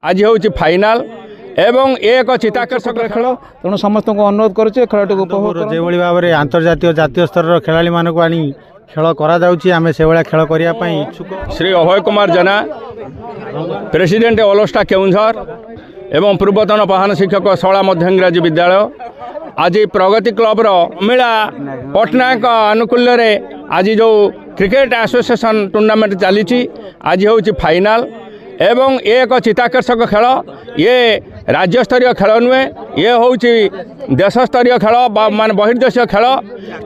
आज हूँ फाइनाल एवं एक चित्ताकर्षक खेल तेणु समस्त को अनुरोध करुचे खेलटी उपभोग जो भाव में अंतर्जातीय जातीय स्तर खेला मानक आनी खेल करें से भाया खेल करने इच्छुक। श्री अभय कुमार जेना प्रेसिडेंट ओलोस्टा केउंझर एवं पूर्वतन प्रधान शिक्षक शला मध्य इंग्राजी विद्यालय आज प्रगति क्लब मिला पटनायक आनुकूल्य रे आज जो क्रिकेट एसोसिएशन टूर्नामेंट चली आज हूँ फाइनाल एवं एक चित्ताकर्षक खेल ये राज्य स्तरीय खेल नुहे ये हूँ देश स्तरीय खेल मान बहिर्देशीय खेल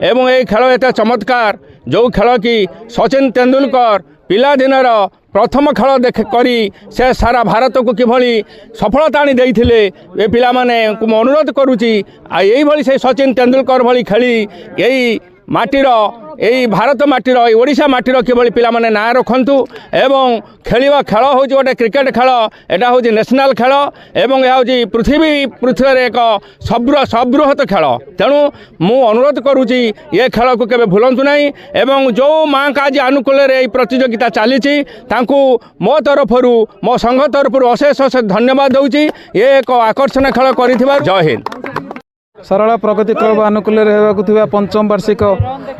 एवं ये खेल एत चमत्कार जो खेल कि सचिन तेंदुलकर पिलादिनर प्रथम खेल देख करी से सारा भारत को किभली सफलता आनी देइथिले ए पिला माने को अनुरोध करुची यही भली से सचिन तेंदुलकर भली खेली यही माटीर यही भारत माटीर ओडिशा माटीर किभली पिला माने ना रखंतु एवं खेलिबा खेल हो गोटे क्रिकेट खेल एटा हो नेशनल खेल एवं यह हूँ पृथ्वी एक सबृहत खेल तेणु मु अनुरोध करुची ये खेल को केबे भूलंतु नहीं एवं जो माँ का आज आनुकूल प्रतियोगिता चली मो तरफरु मो संघ तरफरु अशेष अशेष धन्यवाद दूची ये एक आकर्षण खेल कर जय हिंद। सरला प्रगति क्लब आनुकूल्य होगा पंचम वार्षिक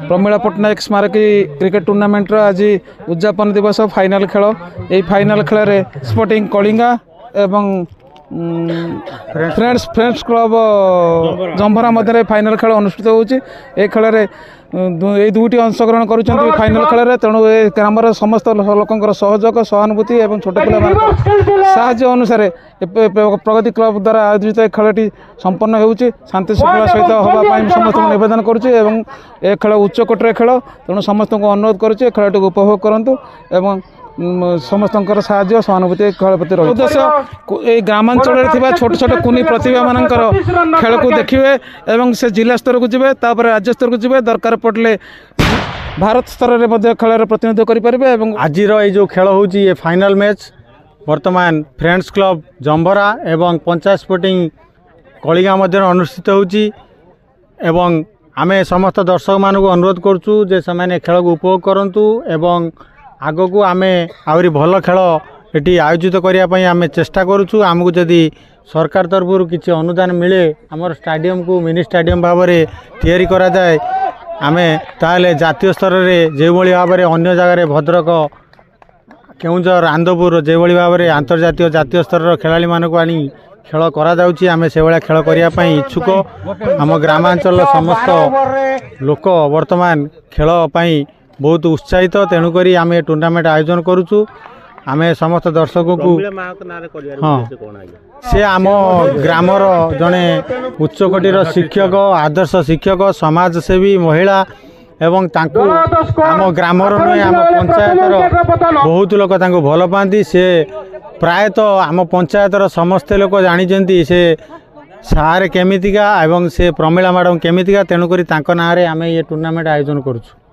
प्रमीला पट्टनायक स्मारकी क्रिकेट टूर्नामेंट आज उद्यापन दिवस फाइनाल खेल यही फाइनाल खेल रे स्पोर्टिंग कलिंगा एवं फ्रेंड्स क्लब जंभरा मध्य फाइनाल खेल अनुष्ठित होची ए खेल रे ये दुईटी अंशग्रहण करुँच फाइनाल खेल तेणु ए ग्रामर समस्त लोक सहयोग सहानुभूति और छोट पिला साहाय्य अनुसार प्रगति क्लब द्वारा आयोजित खेलटी संपन्न होती शांति श्रृंखला सहित होगापाई समस्त निवेदन करुँचे ए खेल उच्चकोटर खेल तेणु समस्त को अनुरोध करुँचे खेलटी उपभोग करूँ एवं समस्त साहाय्य सहानुभूति खेल प्रति रही उद्देश्य ग्रामांचल छोट छोट कुनी प्रतिभा मानकर खेल को देखिए एवं से जिला स्तर को जीवे राज्य स्तर को जीवे दरकार पड़े भारत स्तर में खेल प्रतिनिधित्व करें। आज जो खेल होची ये फाइनल मैच वर्तमान फ्रेंड्स क्लब जंभरा एवं पंचायत स्पोर्टिंग कलिगा मध्य अनुष्ठित होची एवं आमे समस्त दर्शक मान को अनुरोध करुचु जे से खेल को उपभोग करंतु एवं आग को आमे आहरी भल खेल ये आयोजित करने आम चेष्टा करुचु आमको जदि सरकार तरफ किसी अनुदान मिले आमर स्टाडियम को मिनी स्टाडियम भाव में तैयारी करा जाए आमे ताले जातीय स्तर में जो भाव में अन्य जगार भद्रक केउंझर आंदपुर जो भाव में अंतर्जातीय जातीय स्तर खेला मानक आनी खेल करा आमे से भाया खेल करने इच्छुक आम ग्रामांचल समस्त लोक वर्तमान खेल बहुत उत्साहित तेणुक आम टूर्नामेंट आयोजन करुचु आमे समस्त दर्शक को हाँ से आम ग्रामर जड़े उच्चकोटीर शिक्षक आदर्श शिक्षक समाजसेवी महिला एवं आम ग्रामर नुहे आम पंचायतर बहुत लोक भल पाती से प्रायतः आम पंचायतर समस्ते लोक जानी से सारे केमितिका एवं से प्रमीला मैडम केमितिका तेणुक ना आम ये टूर्नामेंट आयोजन करुचु।